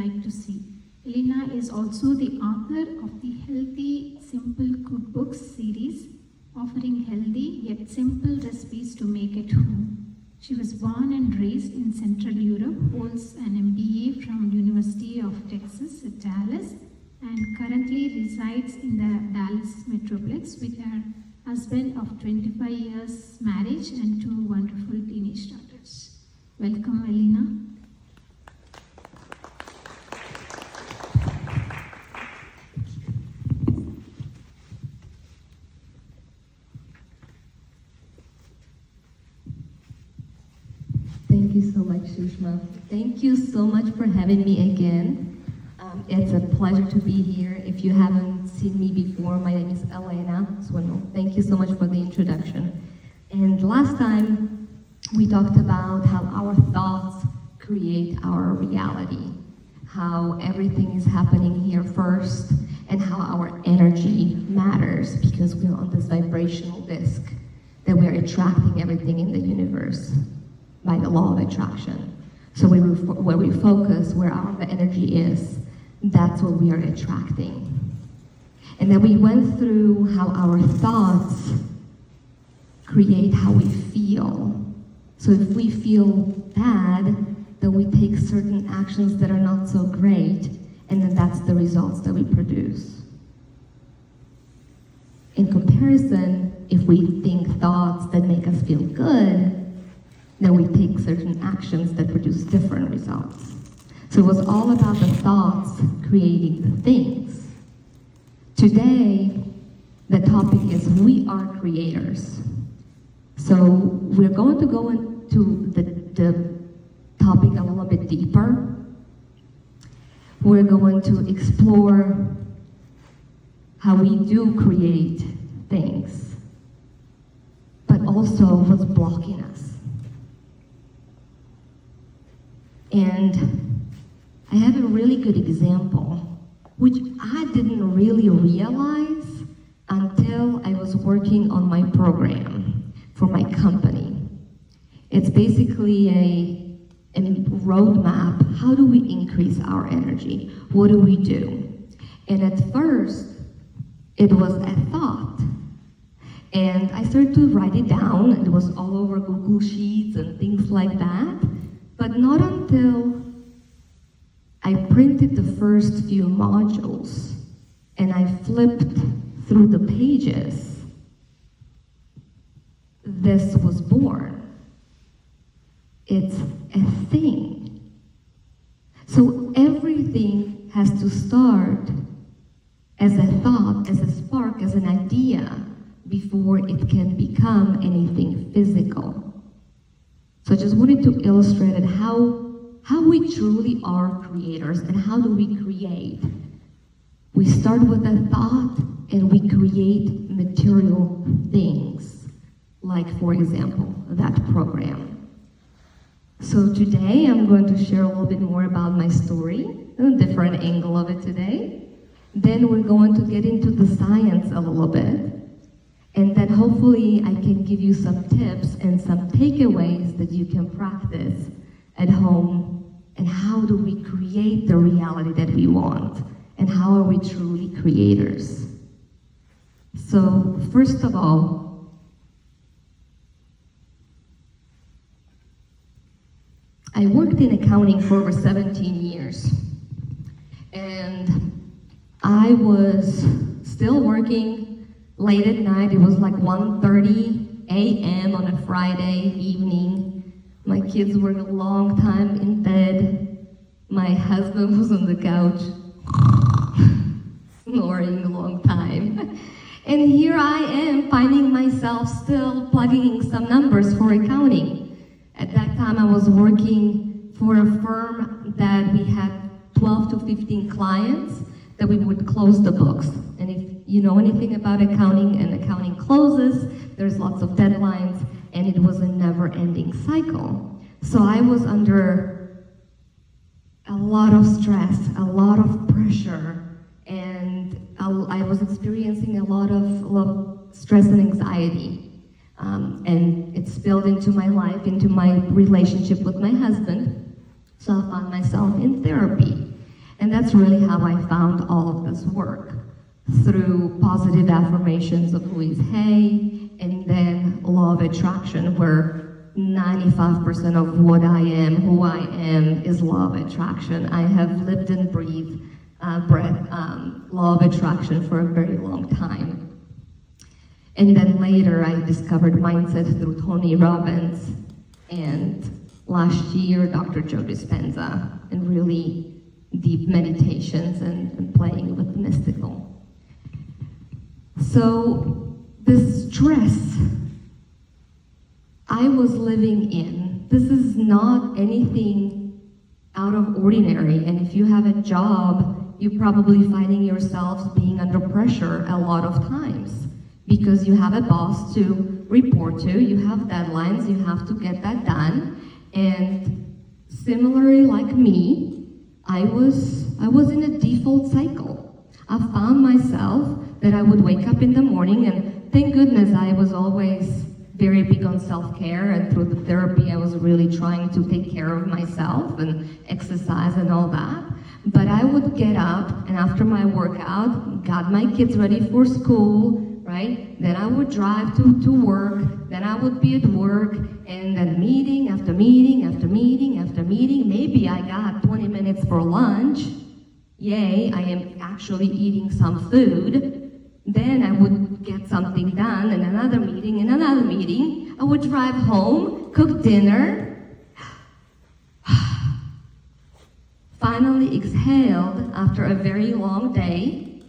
like to see. Elena is also the author of the Healthy Simple Cookbooks series, offering healthy yet simple recipes to make at home. She was born and raised in Central Europe, holds an MBA from University of Texas at Dallas, and currently resides in the Dallas Metroplex with her husband of 25 years marriage and 2 wonderful teenage daughters. Welcome, Elena. Thank you so much, Sushma. Thank you so much for having me again. It's a pleasure to be here. If you haven't seen me before, my name is Elena Swindull. Thank you so much for the introduction. And last time, we talked about how our thoughts create our reality, how everything is happening here first, and how our energy matters because we're on this vibrational disk, that we're attracting everything in the universe by the law of attraction. So where we focus, where our energy is, that's what we are attracting. And then we went through how our thoughts create how we feel. So if we feel bad, then we take certain actions that are not so great, and then that's the results that we produce. In comparison, if we think thoughts that make us feel good, then we take certain actions that produce different results. So it was all about the thoughts creating the things. Today, the topic is we are creators. So we're going to go into the topic a little bit deeper. We're going to explore how we do create things, but also what's blocking us. And I have a really good example, which I didn't really realize until I was working on my program for my company. It's basically a roadmap. How do we increase our energy? What do we do? And at first, it was a thought. And I started to write it down. It was all over Google Sheets and things like that. But not until I printed the first few modules and I flipped through the pages, this was born. It's a thing. So everything has to start as a thought, as a spark, as an idea before it can become anything physical. So I just wanted to illustrate how we truly are creators and how do we create. We start with a thought and we create material things, like, for example, that program. So today I'm going to share a little bit more about my story, a different angle of it today. Then we're going to get into the science a little bit. And then hopefully I can give you some tips and some takeaways that you can practice at home. And how do we create the reality that we want? And how are we truly creators? So first of all, I worked in accounting for over 17 years. And I was still working late at night. It was like 1:30 a.m. on a Friday evening. My kids were a long time in bed. My husband was on the couch, snoring a long time. And here I am finding myself still plugging in some numbers for accounting. At that time I was working for a firm that we had 12 to 15 clients that we would close the books. And if you know anything about accounting, and accounting closes, there's lots of deadlines, and it was a never-ending cycle. So I was under a lot of stress, a lot of pressure, and I was experiencing a lot of stress and anxiety. And it spilled into my life, into my relationship with my husband. So I found myself in therapy. And that's really how I found all of this work, through positive affirmations of Louise Hay, and then law of attraction, where 95% of what I am, who I am, is law of attraction. I have lived and breathed law of attraction for a very long time. And then later I discovered mindset through Tony Robbins, and last year Dr. Joe Dispenza, and really deep meditations and playing with the mystical. So the stress I was living in, this is not anything out of ordinary. And if you have a job, you're probably finding yourselves being under pressure a lot of times, because you have a boss to report to, you have deadlines, you have to get that done. And similarly, like me, I was in a default cycle. I found myself that I would wake up in the morning, and thank goodness I was always very big on self-care, and through the therapy I was really trying to take care of myself and exercise and all that. But I would get up, and after my workout, got my kids ready for school, right? Then I would drive to work, then I would be at work, and then meeting after meeting after meeting after meeting. Maybe I got 20 minutes for lunch. Yay, I am actually eating some food. Then I would get something done, and another meeting, and another meeting. I would drive home, cook dinner, finally exhaled after a very long day,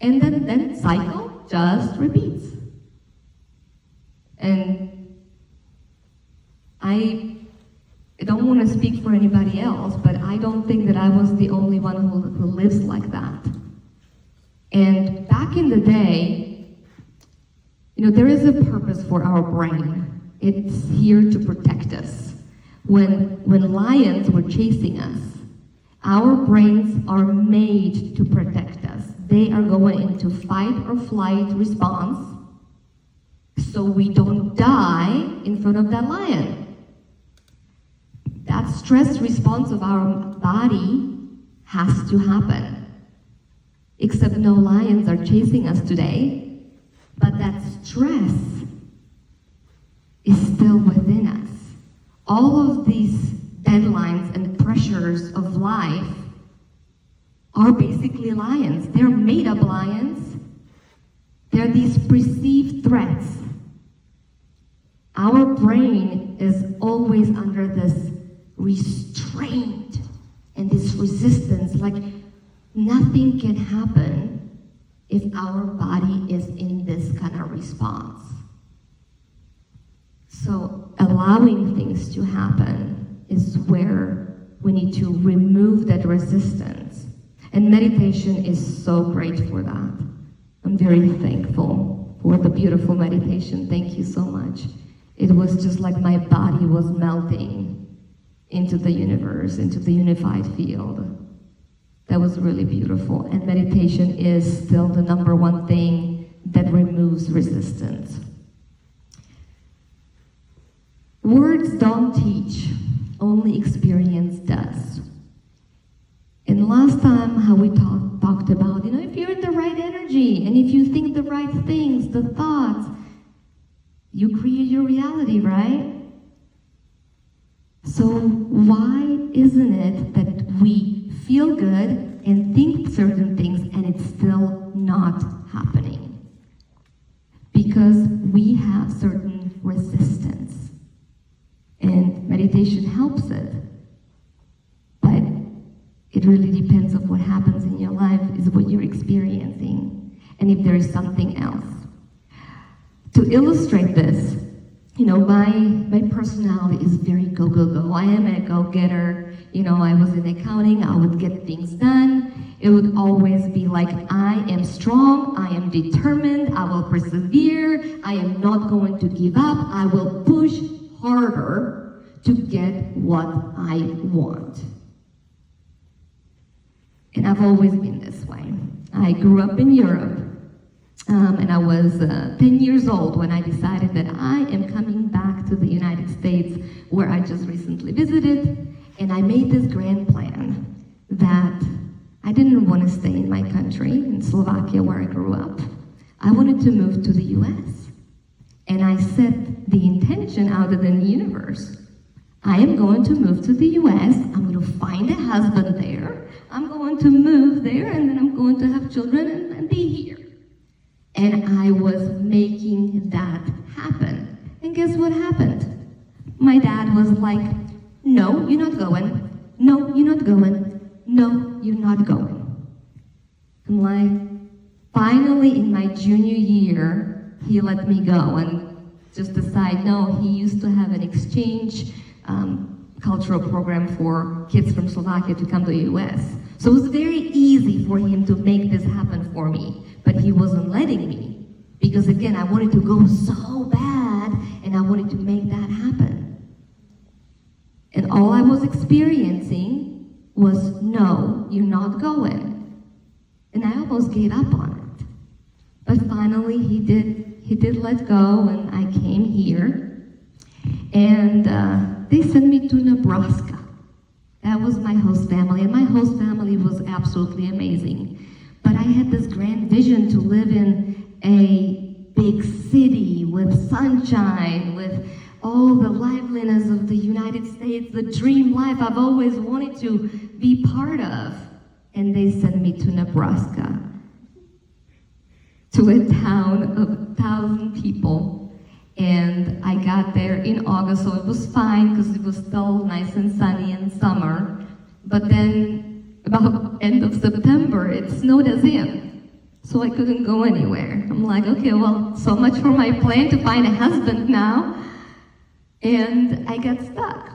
and then cycle just repeats. And I don't want to speak for anybody else, but I don't think that I was the only one who lives like that. And back in the day, there is a purpose for our brain. It's here to protect us. When lions were chasing us, our brains are made to protect us. They are going into fight or flight response, so we don't die in front of that lion. That stress response of our body has to happen. Except no lions are chasing us today, but that stress is still within us. All of these deadlines and pressures of life are basically lions. They're made-up lions. They're these perceived threats. Our brain is always under this restraint and this resistance, like nothing can happen if our body is in this kind of response. So allowing things to happen is where we need to remove that resistance. And meditation is so great for that. I'm very thankful for the beautiful meditation. Thank you so much. It was just like my body was melting into the universe, into the unified field. That was really beautiful. And meditation is still the number one thing that removes resistance. Words don't teach, only experience does. And last time how we talked about, if you're in the right energy, and if you think the right things, the thoughts, you create your reality, right? So why isn't it that we feel good and think certain things and it's still not happening? Because we have certain resistance. And meditation helps it. But it really depends on what happens in your life, is what you're experiencing, and if there is something else. To illustrate this, my personality is very go, go, go. I am a go-getter. I was in accounting, I would get things done. It would always be like, I am strong, I am determined, I will persevere, I am not going to give up, I will push harder to get what I want. And I've always been this way. I grew up in Europe, and I was 10 years old when I decided that I am coming back to the United States, where I just recently visited, and I made this grand plan that I didn't want to stay in my country, in Slovakia, where I grew up. I wanted to move to the US. And I set the intention out in the universe. I am going to move to the US, I'm going to find a husband there, I'm going to move there, and then I'm going to have children and be here. And I was making that happen. And guess what happened? My dad was like, no, you're not going. No, you're not going. No, you're not going. I'm like, finally in my junior year, he let me go. And just a side note, he used to have an exchange cultural program for kids from Slovakia to come to the US. So it was very easy for him to make this happen for me, but he wasn't letting me. Because again, I wanted to go so bad, and I wanted to make that happen. And all I was experiencing was, no, you're not going. And I almost gave up on it. But finally, he did let go, and I came here. And they sent me to Nebraska. That was my host family, and my host family was absolutely amazing. But I had this grand vision to live in a big city with sunshine, with all the liveliness of the United States, the dream life I've always wanted to be part of. And they sent me to Nebraska, to a town of 1,000 people. And I got there in August, so it was fine because it was still nice and sunny in summer. But then about end of September, it snowed us in. So I couldn't go anywhere. I'm like, okay, well, so much for my plan to find a husband now. And I got stuck.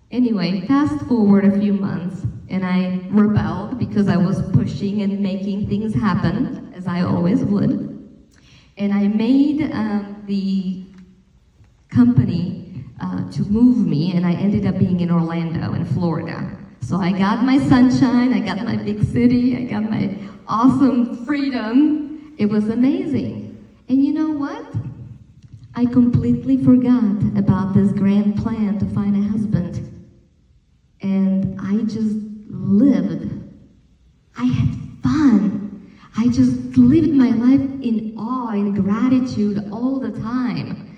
Anyway, fast forward a few months, and I rebelled because I was pushing and making things happen, as I always would. And I made the company to move me, and I ended up being in Orlando, in Florida. So I got my sunshine, I got my big city, I got my awesome freedom. It was amazing. And you know what? I completely forgot about this grand plan to find a husband. And I just lived. I had fun. I just lived my life in awe and gratitude all the time.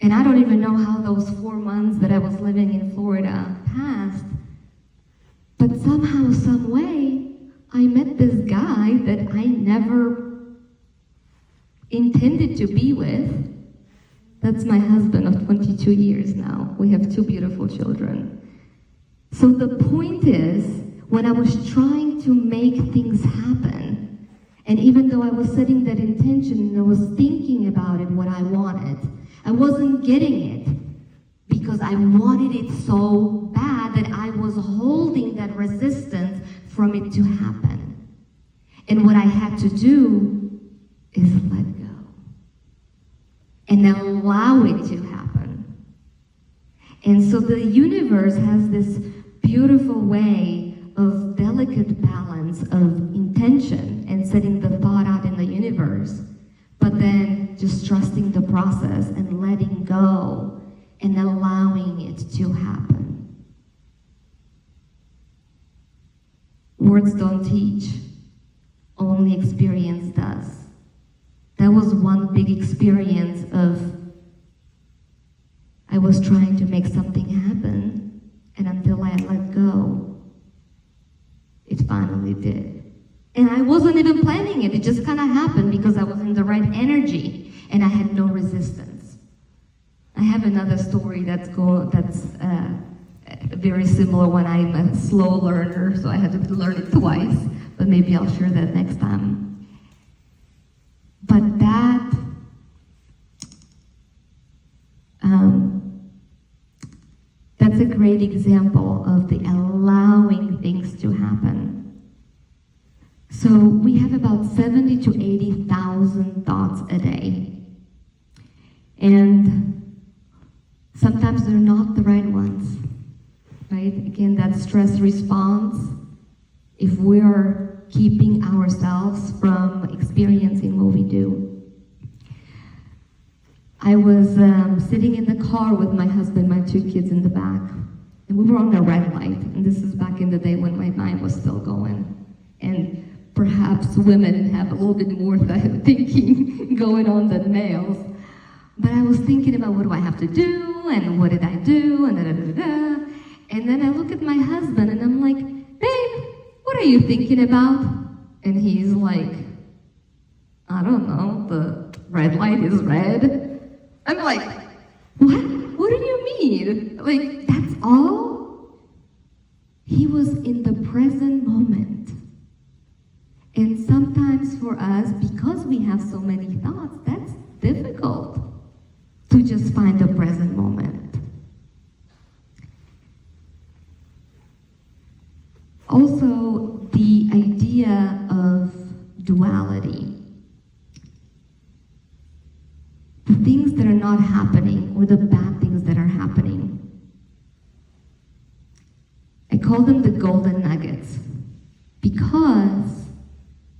And I don't even know how those 4 months that I was living in Florida passed. But somehow, some way, I met this guy that I never intended to be with. That's my husband of 22 years now. We have 2 beautiful children. So the point is, when I was trying to make things happen, and even though I was setting that intention and I was thinking about it, what I wanted, I wasn't getting it because I wanted it so bad that I was holding that resistance from it to happen. And what I had to do is let go and allow it to happen. And so the universe has this beautiful way of delicate balance of intention and setting the thought out in the universe, but then just trusting the process and letting go and allowing it to happen. Words don't teach, only experience does. That was one big experience of I was trying to make something happen, and until I let go, it finally did. And I wasn't even planning it. It just kind of happened because I was in the right energy and I had no resistance. I have another story that's very similar when I'm a slow learner, so I had to learn it twice, but maybe I'll share that next time. But that's a great example of the allowing things to happen. So we have about 70 to 80,000 thoughts a day. And sometimes they're not the right ones, right? Again, that stress response, if we're keeping ourselves from experiencing what we do. I was sitting in the car with my husband, my 2 kids in the back, And we were on a red light, and this is back in the day when my mind was still going. And perhaps women have a little bit more thinking going on than males. But I was thinking about what do I have to do, and what did I do, and da-da-da-da-da. And then I look at my husband, and I'm like, babe, what are you thinking about? And he's like, I don't know, the red light is red. I'm like, what? What do you mean? Like, that's all? He was in the present moment. And sometimes for us, because we have so many thoughts, that's difficult to just find the present moment. Also, the idea of duality. The things that are not happening, or the bad things that are happening. I call them the golden nuggets, because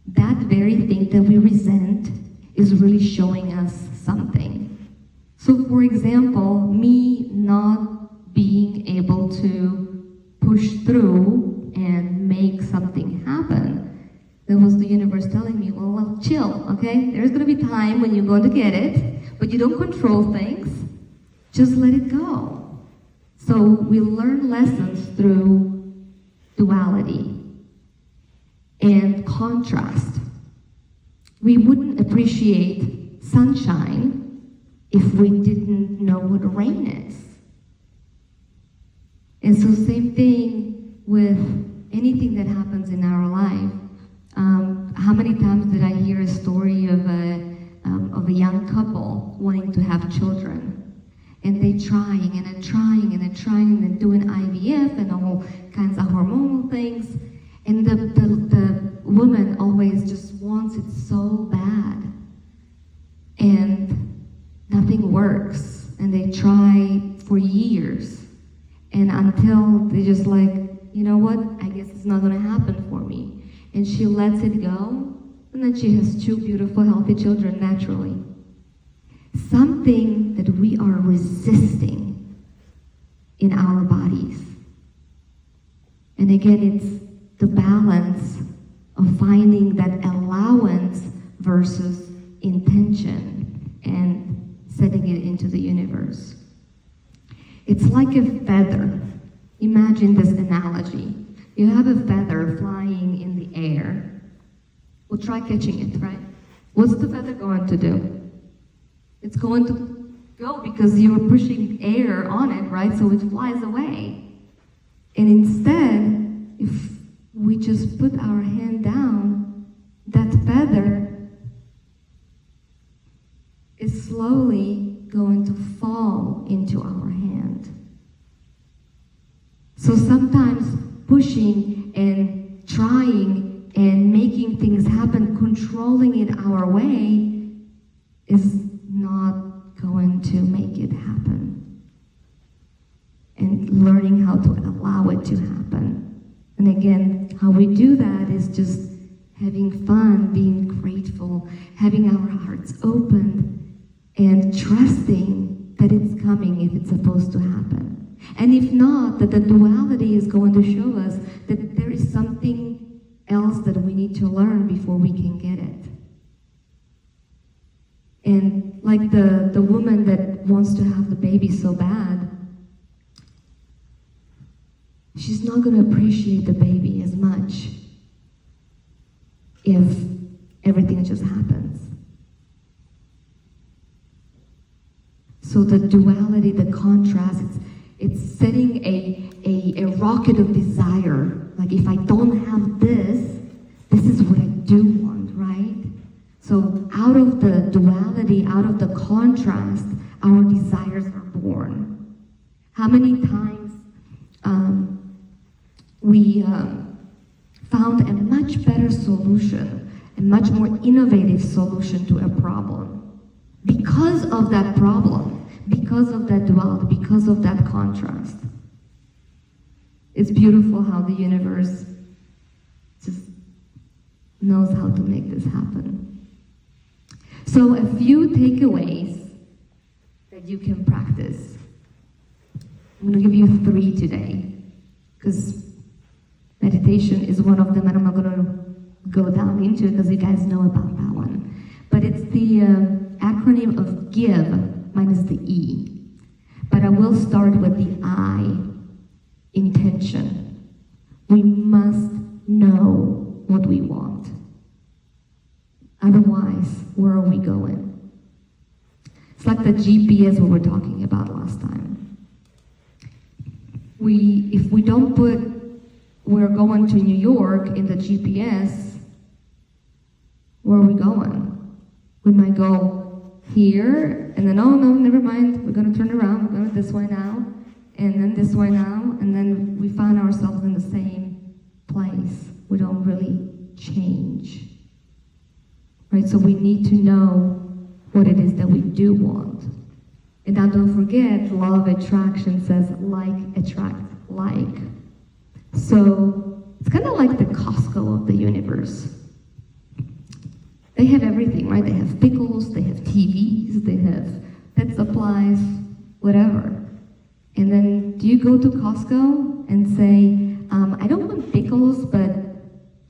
that very thing that we resent is really showing us something. So for example, me not being able to push through and make something happen, that was the universe telling me, well, chill, okay? There's gonna be time when you're going to get it, but you don't control things, just let it go. So we learn lessons through duality and contrast. We wouldn't appreciate sunshine if we didn't know what rain is. And so same thing with anything that happens in our life. How many times did I hear a story of a young couple wanting to have children? And they trying and trying and doing IVF and all kinds of hormonal things. And the woman always just wants it so bad. And nothing works. And they try for years. And until they just like, you know what, I guess it's not gonna happen for me. And she lets it go, and then she has 2 beautiful, healthy children naturally. Something that we are resisting in our bodies. And again, it's the balance of finding that allowance versus intention and setting it into the universe. It's like a feather. Imagine this analogy. You have a feather flying in the air. Well, try catching it, right? What's the feather going to do? It's going to go because you're pushing air on it, right? So it flies away. And instead, if we just put our hand down, that feather is slowly going to fall into our hand. So sometimes pushing and trying and making things happen, controlling it our way, is not going to make it happen. And learning how to allow it to happen. And again, how we do that is just having fun, being grateful, having our hearts open, and trusting that it's coming if it's supposed to happen. And if not, that the duality is going to show us that there is something else that we need to learn before we can get it. And like the woman that wants to have the baby so bad, she's not going to appreciate the baby as much if everything just happens. So the duality, the contrast, it's setting a rocket of desire. Like if I don't have this, this is what I do want, right? So out of the duality, out of the contrast, our desires are born. How many times we found a much better solution, a much more innovative solution to a problem because of that problem, because of that duality, because of that contrast. It's beautiful how the universe just knows how to make this happen. So a few takeaways that you can practice. I'm going to give you 3 today, because meditation is one of them, and I'm not going to go down into it because you guys know about that one. But it's the acronym of GIVE minus the E. But I will start with the I, intention. We must know what we want. Otherwise, where are we going? It's like the GPS we were talking about last time. If we don't put we're going to New York in the GPS, where are we going? We might go here, and then, oh no, never mind, we're going to turn around, we're going this way now, and then this way now, and then we find ourselves in the same place. We don't really change. Right, so we need to know what it is that we do want. And now don't forget, law of attraction says like attract like. So it's kind of like the Costco of the universe. They have everything, right? They have pickles, they have TVs, they have pet supplies, whatever. And then do you go to Costco and say, I don't want pickles, but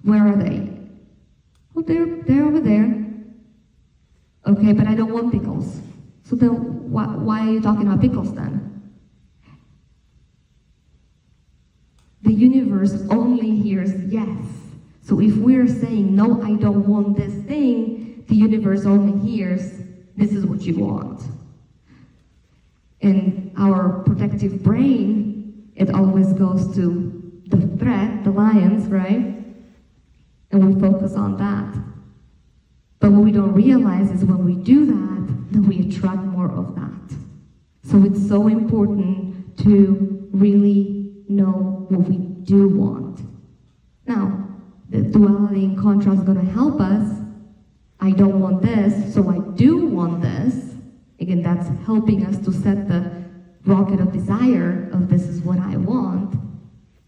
where are they? Well, they're over there. Okay, but I don't want pickles. So then why are you talking about pickles then? The universe only hears yes. So if we're saying, no, I don't want this thing, the universe only hears, this is what you want. And our protective brain, it always goes to the threat, the lions, right? And we focus on that. But what we don't realize is when we do that, then we attract more of that. So it's so important to really know what we do want. Now, the duality and contrast is going to help us. I don't want this, so I do want this. Again, that's helping us to set the rocket of desire of this is what I want.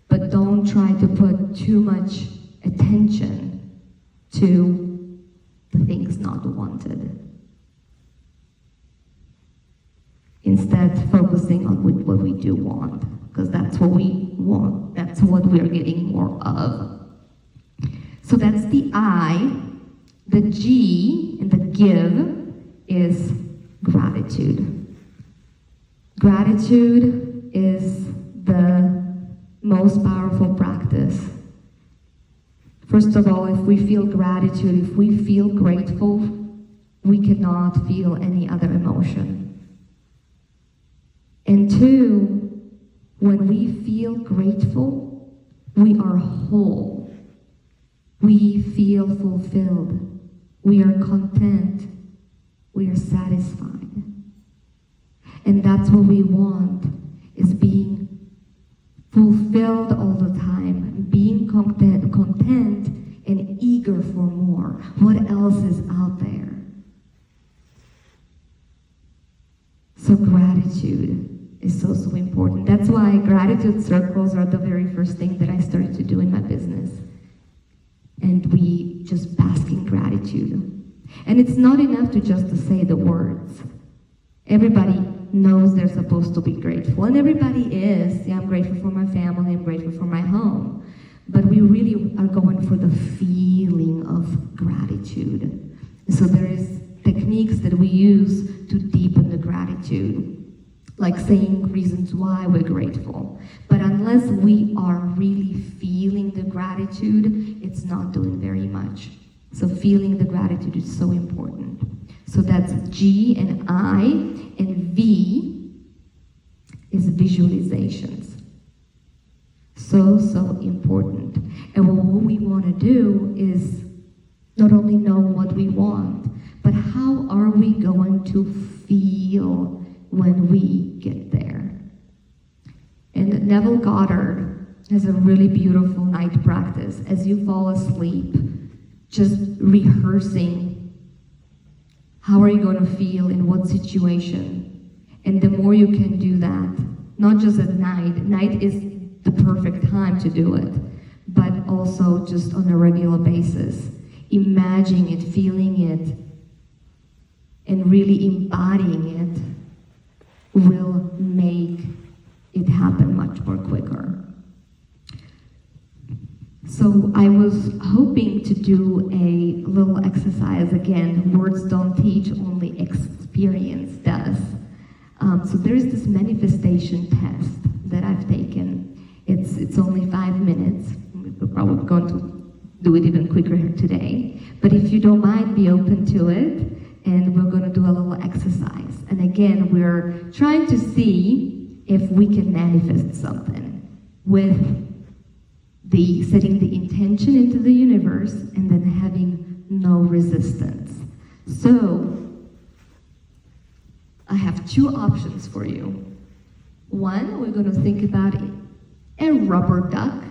But don't try to put too much attention to the things not wanted. Instead, focusing on what we do want, because that's what we want. That's what we're getting more of. So that's the I. The G in the give is gratitude. Gratitude is the most powerful practice. First of all, if we feel gratitude, if we feel grateful, we cannot feel any other emotion. And 2, when we feel grateful, we are whole. We feel fulfilled. We are content. We are satisfied. And that's what we want, is being fulfilled all the time, being content and eager for more. What else is out there? So gratitude is so important. That's why gratitude circles are the very first thing that I started to do in my business. And we just bask in gratitude. And it's not enough to just to say the words. Everybody knows they're supposed to be grateful. And everybody is. Yeah, I'm grateful for my family, I'm grateful for my home. But we really are going for the feeling of gratitude. So there is techniques that we use to deepen the gratitude. Like saying reasons why we're grateful. But unless we are really feeling the gratitude, it's not doing very much. So feeling the gratitude is so important. So that's G and I, and V is visualizations. So important. And what we want to do is not only know what we want, but how are we going to feel when we get there. And Neville Goddard has a really beautiful night practice. As you fall asleep, just rehearsing how are you going to feel in what situation. And the more you can do that, not just at night is the perfect time to do it, but also just on a regular basis. Imagining it, feeling it, and really embodying it will make it it happen much more quicker. So I was hoping to do a little exercise again. Words don't teach, only experience does. So there is this manifestation test that I've taken. It's only 5 minutes. We're probably going to do it even quicker today. But if you don't mind, be open to it. And we're going to do a little exercise. And again, we're trying to see if we can manifest something with setting the intention into the universe and then having no resistance. So, I have 2 options for you. One, we're going to think about a rubber duck,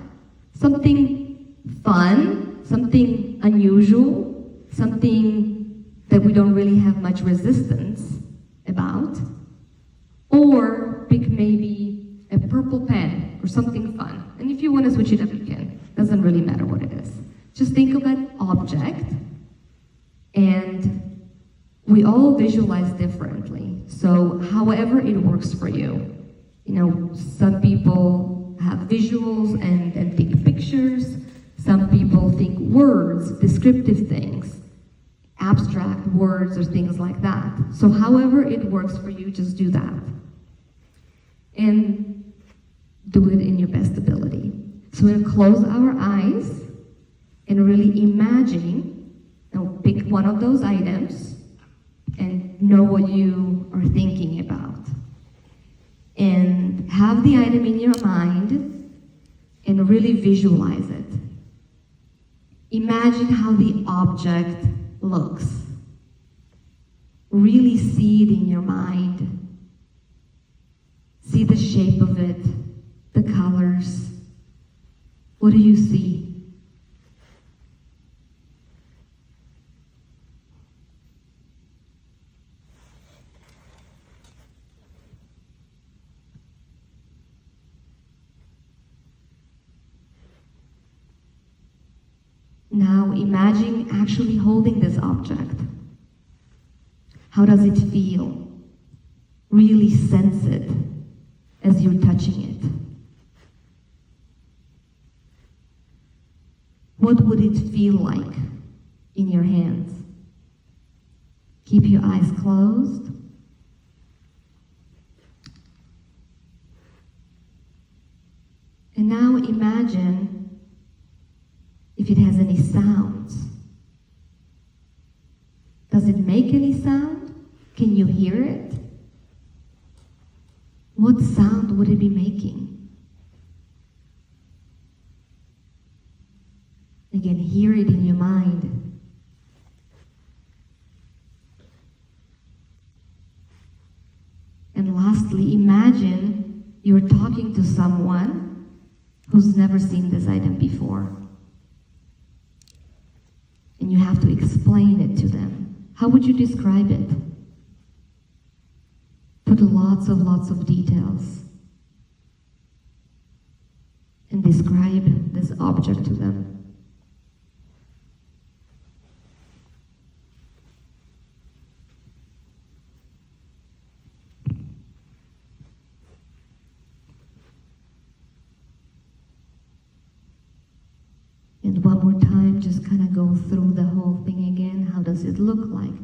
something fun, something unusual, something that we don't really have much resistance about. Or pick maybe a purple pen or something fun. And if you want to switch it up, you can. Doesn't really matter what it is. Just think of an object, and we all visualize differently. So however it works for you. You know, some people have visuals and think pictures. Some people think words, descriptive things, abstract words or things like that. So however it works for you, just do that. And do it in your best ability. So we'll close our eyes and really imagine, pick one of those items and know what you are thinking about. And have the item in your mind and really visualize it. Imagine how the object looks. Really see it in your mind. See the shape of it, the colors. What do you see? Now imagine actually holding this object. How does it feel? Really sense it as you're touching it. What would it feel like in your hands? Keep your eyes closed. And now imagine if it has any sounds. Does it make any sound? Can you hear it? What sound would it be making? Again, hear it in your mind. And lastly, imagine you're talking to someone who's never seen this item before. And you have to explain it to them. How would you describe it? Put lots of details. And describe this object to them. And one more time, just kind of go through the whole thing again. How does it look like?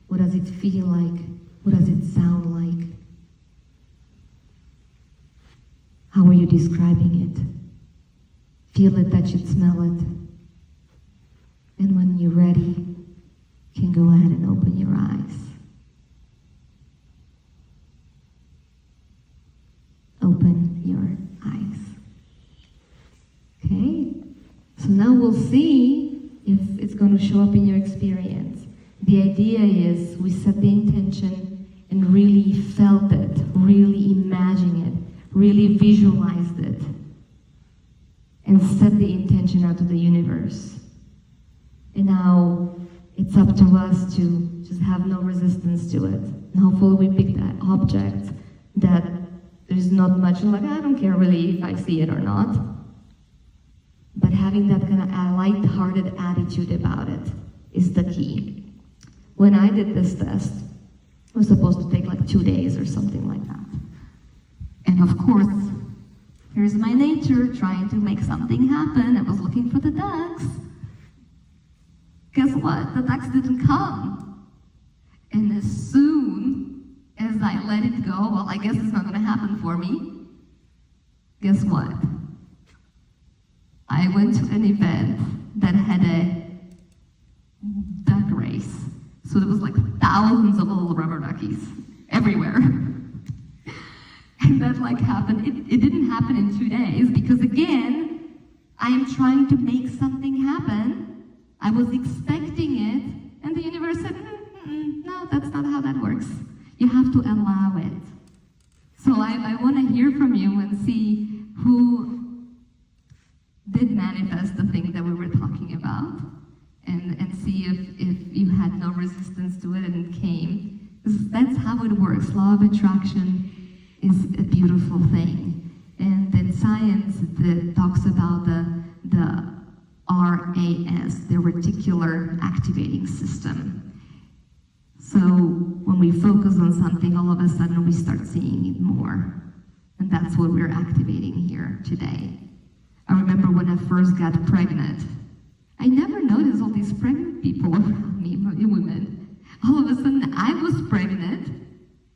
What does it feel like? What does it sound like? How are you describing it? Feel it, touch it, smell it. And when you're ready, you can go ahead and open your eyes. Open your eyes. Okay? So now we'll see if it's going to show up in your experience. The idea is we set the intention and really felt it, really imagined it, really visualized it, and set the intention out to the universe. And now it's up to us to just have no resistance to it. And hopefully we pick that object that there's not much, like, I don't care really if I see it or not. But having that kind of light-hearted attitude about it is the key. When I did this test, it was supposed to take like 2 days or something like that. And of course, Here's my nature trying to make something happen. I was looking for the ducks. Guess what? The ducks didn't come. And as soon as I let it go, well, I guess it's not going to happen for me. Guess what? I went to an event that had a duck race. So there was like thousands of little rubber duckies everywhere. And that happened. It didn't happen in 2 days because again, I am trying to make something happen. I was expecting it, and the universe said, no, that's not how that works. You have to allow it. So I want to hear from you and see who did manifest the thing that we were talking about, and see if you had no resistance to it and it came. That's how it works. Law of attraction is a beautiful thing. And then science that talks about the RAS, the reticular activating system. So when we focus on something, all of a sudden we start seeing it more. And that's what we're activating here today. I remember when I first got pregnant, I never noticed all these pregnant people around me, women. All of a sudden I was pregnant,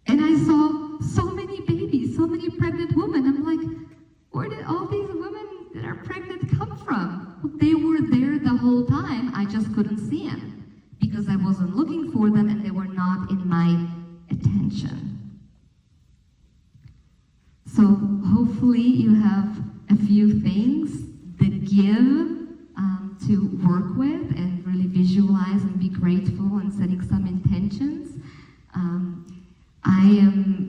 and I saw so many babies, so many pregnant women. I'm like, where did all these women that are pregnant come from? Well, they were there the whole time, I just couldn't see them because I wasn't looking for them and they were not in my attention. So hopefully you have a few things that give to work with and really visualize and be grateful and setting some intentions.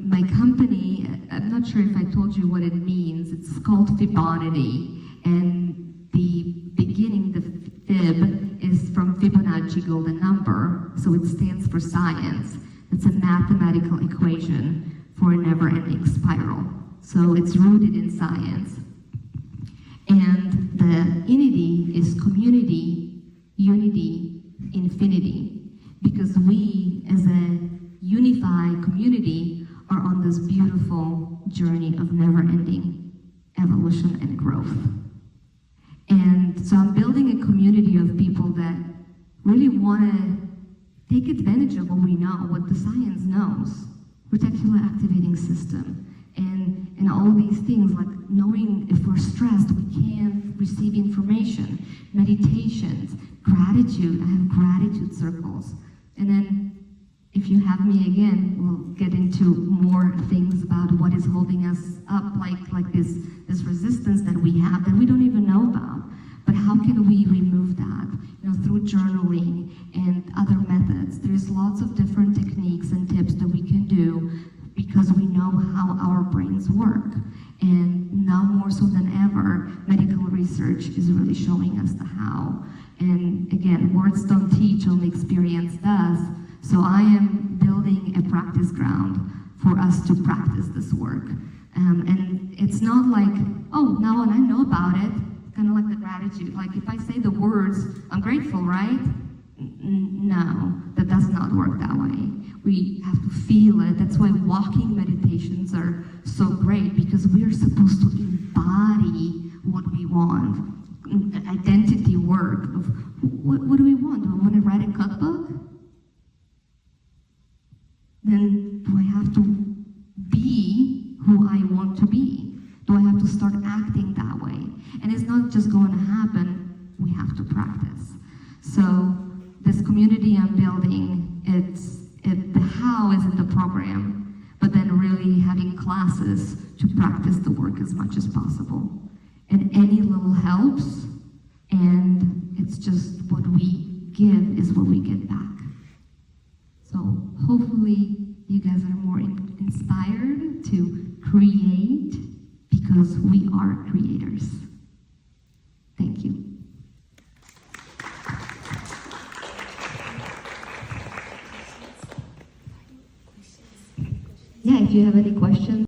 My company, I'm not sure if I told you what it means. It's called Fibonity, and the beginning, the fib, is from Fibonacci golden number, so it stands for science. It's a mathematical equation for a never-ending spiral. So it's rooted in science. And the infinity is community, unity, infinity, because we as a unified community are on this beautiful journey of never-ending evolution and growth. And so I'm building a community of people that really want to take advantage of what we know, what the science knows, reticular activating system, and all these things, like knowing if we're stressed, we can't receive information, meditations, gratitude. I have gratitude circles. And then if you have me again, we'll get into more things about what is holding us up, like this resistance that we have that we don't even know about. But how can we remove that? Through journaling and other methods. There's lots of different techniques and tips that we can do because we know how our brains work. And now more so than ever, medical research is really showing us the how. And again, words don't teach, only experience does. So I am building a practice ground for us to practice this work. And it's not like, oh, now I know about it, kind of like the gratitude. Like if I say the words, I'm grateful, right? No, that does not work that way. We have to feel it. That's why walking meditations are so great, because we are supposed to embody what we want. Identity work of what do we want? Do I want to write a cookbook? Then do I have to be who I want to be? Do I have to start acting that way? And it's not just going to happen, we have to practice. So this community I'm building, the how is in the program, but then really having classes to practice the work as much as possible. And any little helps, and it's just what we give is what we get back. So hopefully you guys are more inspired to create, because we are creators. Thank you. Yeah, if you have any questions.